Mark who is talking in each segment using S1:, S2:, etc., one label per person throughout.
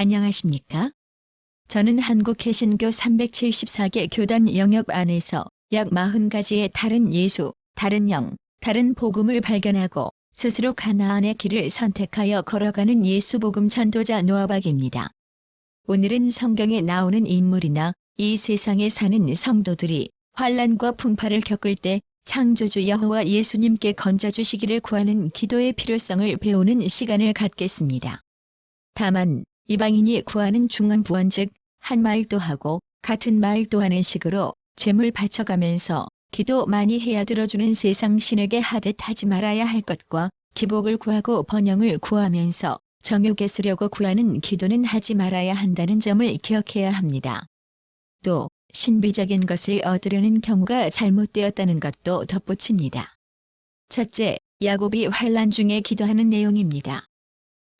S1: 안녕하십니까? 저는 한국 개신교 374개 교단 영역 안에서 약 40가지의 다른 예수, 다른 영, 다른 복음을 발견하고 스스로 가나안의 길을 선택하여 걸어가는 예수복음 전도자 노아박입니다. 오늘은 성경에 나오는 인물이나 이 세상에 사는 성도들이 환난과 풍파를 겪을 때 창조주 여호와 예수님께 건져주시기를 구하는 기도의 필요성을 배우는 시간을 갖겠습니다. 다만 이방인이 구하는 중언부언 즉 한 말도 하고 같은 말도 하는 식으로 재물 바쳐가면서 기도 많이 해야 들어주는 세상 신에게 하듯 하지 말아야 할 것과 기복을 구하고 번영을 구하면서 정욕에 쓰려고 구하는 기도는 하지 말아야 한다는 점을 기억해야 합니다. 또 신비적인 것을 얻으려는 경우가 잘못되었다는 것도 덧붙입니다. 첫째, 야곱이 환난 중에 기도하는 내용입니다.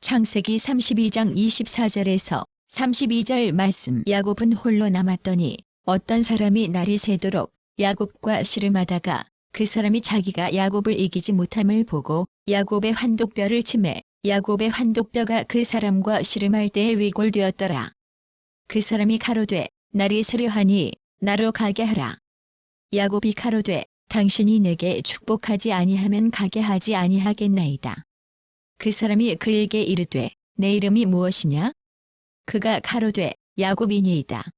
S1: 창세기 32장 24절에서 32절 말씀 야곱은 홀로 남았더니 어떤 사람이 날이 새도록 야곱과 씨름하다가 그 사람이 자기가 야곱을 이기지 못함을 보고 야곱의 환독뼈를 치매 야곱의 환독뼈가 그 사람과 씨름할 때에 위골되었더라. 그 사람이 가로되 날이 새려하니 나로 가게 하라. 야곱이 가로되 당신이 내게 축복하지 아니하면 가게 하지 아니하겠나이다. 그 사람이 그에게 이르되 내 이름이 무엇이냐? 그가 가로되 야곱이니이다.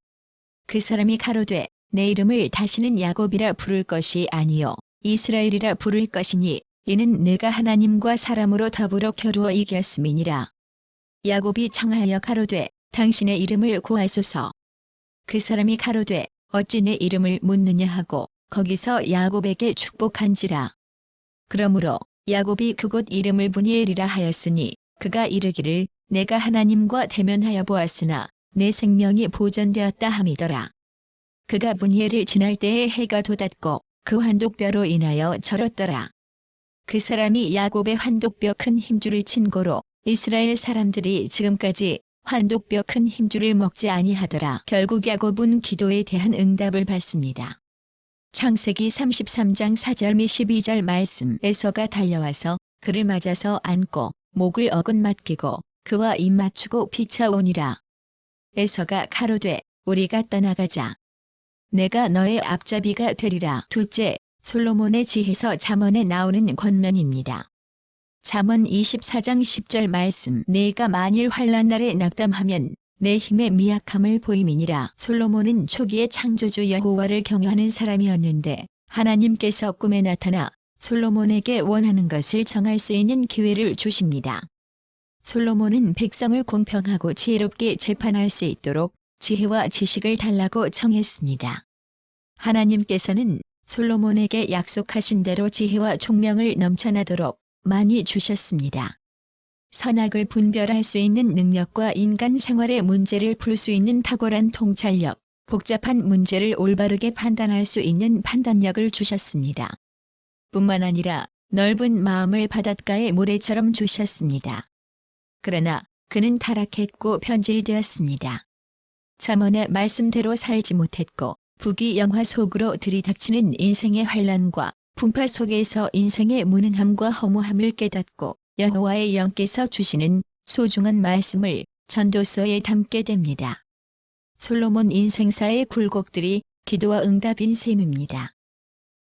S1: 그 사람이 가로되 내 이름을 다시는 야곱이라 부를 것이 아니요 이스라엘이라 부를 것이니 이는 내가 하나님과 사람으로 더불어 겨루어 이겼음이니라. 야곱이 청하여 가로되 당신의 이름을 고하소서. 그 사람이 가로되 어찌 내 이름을 묻느냐 하고 거기서 야곱에게 축복한지라. 그러므로 야곱이 그곳 이름을 브니엘이라 하였으니 그가 이르기를 내가 하나님과 대면하여 보았으나 내 생명이 보존되었다 함이더라. 그가 브니엘을 지날 때에 해가 돋았고 그 환독뼈로 인하여 절었더라. 그 사람이 야곱의 환독뼈 큰 힘줄을 친 고로 이스라엘 사람들이 지금까지 환독뼈 큰 힘줄을 먹지 아니하더라. 결국 야곱은 기도에 대한 응답을 받습니다. 창세기 33장 4절 및 12절 말씀 에서가 달려와서 그를 맞아서 안고 목을 어긋 맡기고 그와 입 맞추고 피쳐오니라. 에서가 가로되 우리가 떠나가자. 내가 너의 앞잡이가 되리라. 둘째, 솔로몬의 지혜서 잠언에 나오는 권면입니다. 잠언 24장 10절 말씀 내가 만일 환난 날에 낙담하면 내 힘의 미약함을 보임이니라. 솔로몬은 초기에 창조주 여호와를 경외하는 사람이었는데 하나님께서 꿈에 나타나 솔로몬에게 원하는 것을 정할 수 있는 기회를 주십니다. 솔로몬은 백성을 공평하고 지혜롭게 재판할 수 있도록 지혜와 지식을 달라고 청했습니다. 하나님께서는 솔로몬에게 약속하신 대로 지혜와 총명을 넘쳐나도록 많이 주셨습니다. 선악을 분별할 수 있는 능력과 인간 생활의 문제를 풀 수 있는 탁월한 통찰력, 복잡한 문제를 올바르게 판단할 수 있는 판단력을 주셨습니다. 뿐만 아니라 넓은 마음을 바닷가의 모래처럼 주셨습니다. 그러나 그는 타락했고 변질되었습니다. 잠언의 말씀대로 살지 못했고 부귀영화 속으로 들이닥치는 인생의 환난과 풍파 속에서 인생의 무능함과 허무함을 깨닫고 여호와의 영께서 주시는 소중한 말씀을 전도서에 담게 됩니다. 솔로몬 인생사의 굴곡들이 기도와 응답인 셈입니다.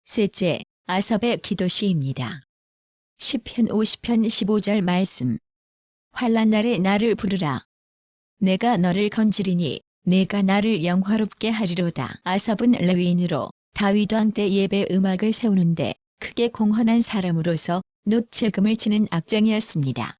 S1: 셋째, 아삽의 기도시입니다. 시편 50편 15절 말씀 환난 날에 나를 부르라. 내가 너를 건지리니 내가 나를 영화롭게 하리로다. 아삽은 레위인으로 다윗 왕 때 예배 음악을 세우는데 크게 공헌한 사람으로서 노체금을 치는 악장이었습니다.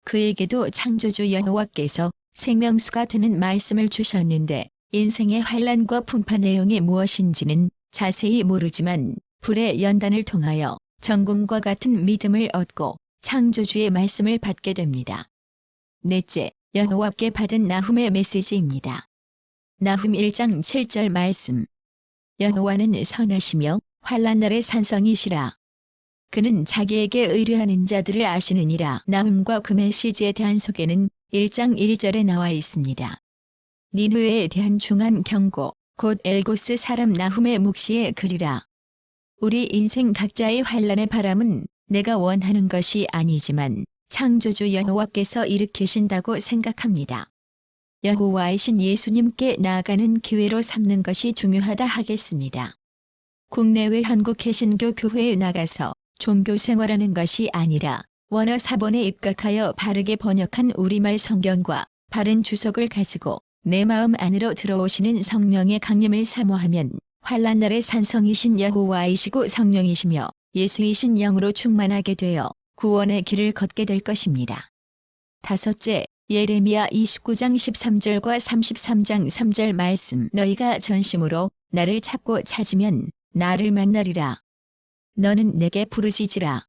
S1: 그에게도 창조주 여호와께서 생명수가 되는 말씀을 주셨는데 인생의 환난과 풍파 내용이 무엇인지는 자세히 모르지만 불의 연단을 통하여 정금과 같은 믿음을 얻고 창조주의 말씀을 받게 됩니다. 넷째, 여호와께 받은 나훔의 메시지입니다. 나훔 1장 7절 말씀 여호와는 선하시며 환난 날의 산성이시라. 그는 자기에게 의뢰하는 자들을 아시느니라. 나훔과 그 메시지에 대한 소개는 1장 1절에 나와 있습니다. 니느웨에 대한 중한 경고, 곧 엘고스 사람 나훔의 묵시의 글이라. 우리 인생 각자의 환난의 바람은 내가 원하는 것이 아니지만 창조주 여호와께서 일으키신다고 생각합니다. 여호와이신 예수님께 나아가는 기회로 삼는 것이 중요하다 하겠습니다. 국내외 한국 개신교 교회에 나가서 종교 생활하는 것이 아니라 원어 사본에 입각하여 바르게 번역한 우리말 성경과 바른 주석을 가지고 내 마음 안으로 들어오시는 성령의 강림을 사모하면 환난날의 산성이신 여호와이시고 성령이시며 예수이신 영으로 충만하게 되어 구원의 길을 걷게 될 것입니다. 다섯째, 예레미야 29장 13절과 33장 3절 말씀. 너희가 전심으로 나를 찾고 찾으면 나를 만나리라. 너는 내게 부르짖으라.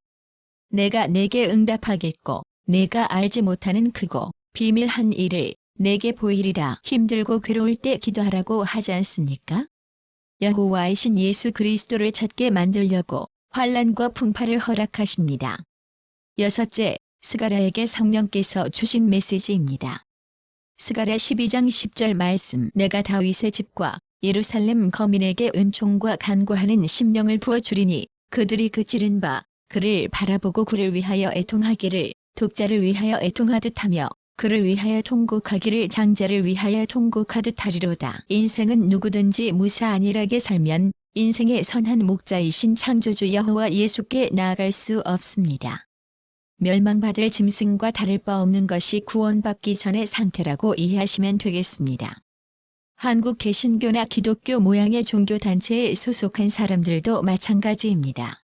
S1: 내가 내게 응답하겠고 내가 알지 못하는 크고 비밀한 일을 내게 보이리라. 힘들고 괴로울 때 기도하라고 하지 않습니까? 여호와이신 예수 그리스도를 찾게 만들려고 환난과 풍파를 허락하십니다. 여섯째, 스가랴에게 성령께서 주신 메시지입니다. 스가랴 12장 10절 말씀. 내가 다윗의 집과 예루살렘 거민에게 은총과 간구하는 심령을 부어주리니 그들이 그 찌른 바 그를 바라보고 그를 위하여 애통하기를 독자를 위하여 애통하듯 하며 그를 위하여 통곡하기를 장자를 위하여 통곡하듯 하리로다. 인생은 누구든지 무사 안일하게 살면 인생의 선한 목자이신 창조주 여호와 예수께 나아갈 수 없습니다. 멸망받을 짐승과 다를 바 없는 것이 구원받기 전의 상태라고 이해하시면 되겠습니다. 한국 개신교나 기독교 모양의 종교단체에 소속한 사람들도 마찬가지입니다.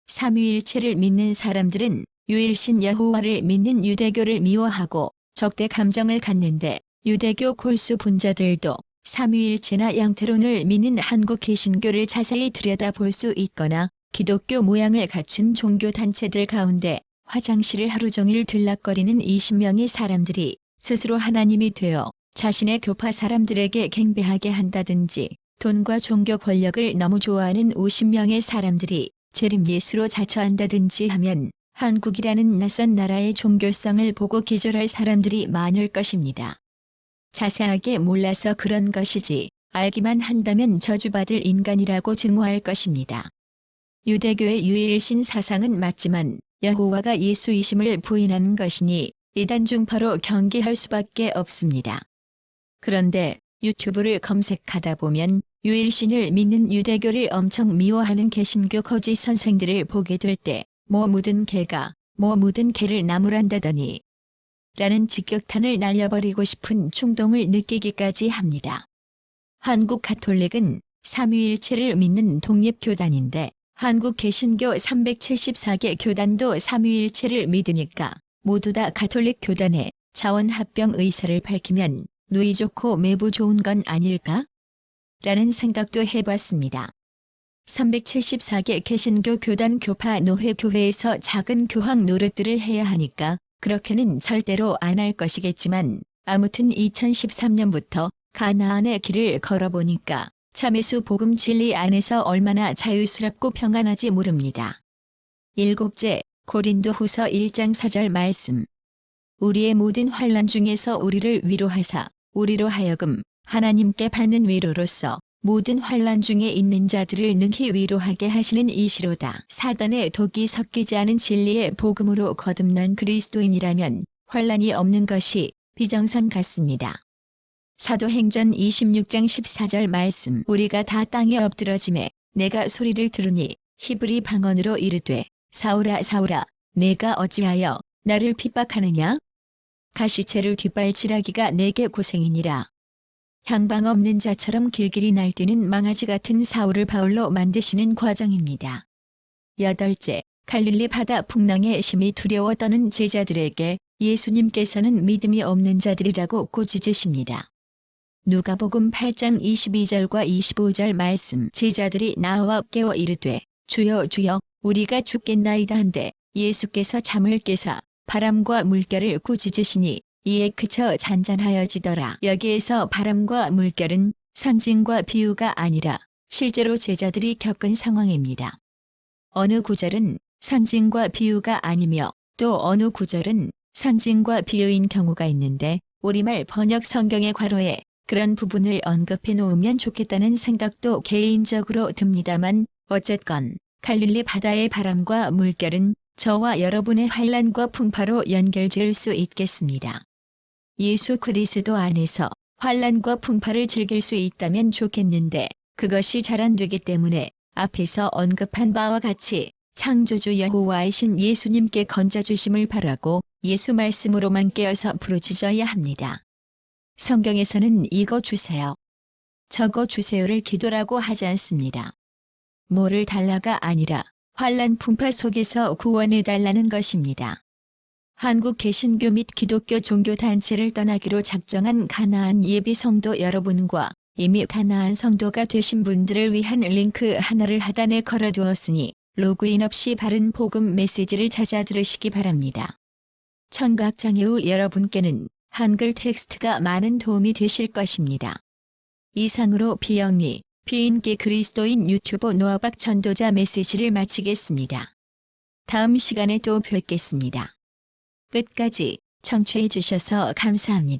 S1: 삼위일체를 믿는 사람들은 유일신 여호와를 믿는 유대교를 미워하고 적대 감정을 갖는데 유대교 골수 분자들도 삼위일체나 양태론을 믿는 한국 개신교를 자세히 들여다볼 수 있거나 기독교 모양을 갖춘 종교단체들 가운데 화장실을 하루 종일 들락거리는 20명의 사람들이 스스로 하나님이 되어 자신의 교파 사람들에게 경배하게 한다든지 돈과 종교 권력을 너무 좋아하는 50명의 사람들이 재림 예수로 자처한다든지 하면 한국이라는 낯선 나라의 종교성을 보고 기절할 사람들이 많을 것입니다. 자세하게 몰라서 그런 것이지 알기만 한다면 저주받을 인간이라고 증오할 것입니다. 유대교의 유일신 사상은 맞지만 여호와가 예수이심을 부인하는 것이니 이단중파로 경계할 수밖에 없습니다. 그런데 유튜브를 검색하다 보면 유일신을 믿는 유대교를 엄청 미워하는 개신교 거짓 선생들을 보게 될 때 뭐 묻은 개가 뭐 묻은 개를 나무란다더니 라는 직격탄을 날려버리고 싶은 충동을 느끼기까지 합니다. 한국 가톨릭은 삼위일체를 믿는 독립교단인데 한국 개신교 374개 교단도 삼위일체를 믿으니까 모두 다 가톨릭 교단에 자원합병 의사를 밝히면 누이 좋고 매부 좋은 건 아닐까? 라는 생각도 해봤습니다. 374개 개신교 교단 교파 노회 교회에서 작은 교황 노릇들을 해야 하니까 그렇게는 절대로 안 할 것이겠지만 아무튼 2013년부터 가나안의 길을 걸어보니까 참예수 복음 진리 안에서 얼마나 자유스럽고 평안하지 모릅니다. 일곱째, 고린도후서 1장 4절 말씀. 우리의 모든 환난 중에서 우리를 위로하사 우리로 하여금 하나님께 받는 위로로서 모든 환난 중에 있는 자들을 능히 위로하게 하시는 이시로다. 사단의 독이 섞이지 않은 진리의 복음으로 거듭난 그리스도인이라면 환난이 없는 것이 비정상 같습니다. 사도행전 26장 14절 말씀. 우리가 다 땅에 엎드러짐에 내가 소리를 들으니 히브리 방언으로 이르되 사울아 사울아 내가 어찌하여 나를 핍박하느냐? 가시채를 뒷발치라기가 내게 고생이니라. 향방 없는 자처럼 길길이 날뛰는 망아지 같은 사울을 바울로 만드시는 과정입니다. 여덟째, 갈릴리 바다 풍랑에 심히 두려워 떠는 제자들에게 예수님께서는 믿음이 없는 자들이라고 꾸짖으십니다. 누가복음 8장 22절과 25절 말씀. 제자들이 나와 깨어 이르되 주여 주여 우리가 죽겠나이다 한데 예수께서 잠을 깨사 바람과 물결을 꾸짖으시니 이에 그쳐 잔잔하여지더라. 여기에서 바람과 물결은 상징과 비유가 아니라 실제로 제자들이 겪은 상황입니다. 어느 구절은 상징과 비유가 아니며 또 어느 구절은 상징과 비유인 경우가 있는데 우리말 번역 성경의 괄호에 그런 부분을 언급해 놓으면 좋겠다는 생각도 개인적으로 듭니다만 어쨌건 갈릴리 바다의 바람과 물결은 저와 여러분의 환난과 풍파로 연결지을 수 있겠습니다. 예수 그리스도 안에서 환난과 풍파를 즐길 수 있다면 좋겠는데 그것이 잘 안 되기 때문에 앞에서 언급한 바와 같이 창조주 여호와이신 예수님께 건져주심을 바라고 예수 말씀으로만 깨어서 부르짖어야 합니다. 성경에서는 이거 주세요, 저거 주세요를 기도라고 하지 않습니다. 뭐를 달라가 아니라 환난 풍파 속에서 구원해 달라는 것입니다. 한국 개신교 및 기독교 종교단체를 떠나기로 작정한 가나안 예비 성도 여러분과 이미 가나안 성도가 되신 분들을 위한 링크 하나를 하단에 걸어두었으니 로그인 없이 바른 복음 메시지를 찾아 들으시기 바랍니다. 청각장애우 여러분께는 한글 텍스트가 많은 도움이 되실 것입니다. 이상으로 비영리, 비인기 그리스도인 유튜브 노아박 전도자 메시지를 마치겠습니다. 다음 시간에 또 뵙겠습니다. 끝까지 청취해 주셔서 감사합니다.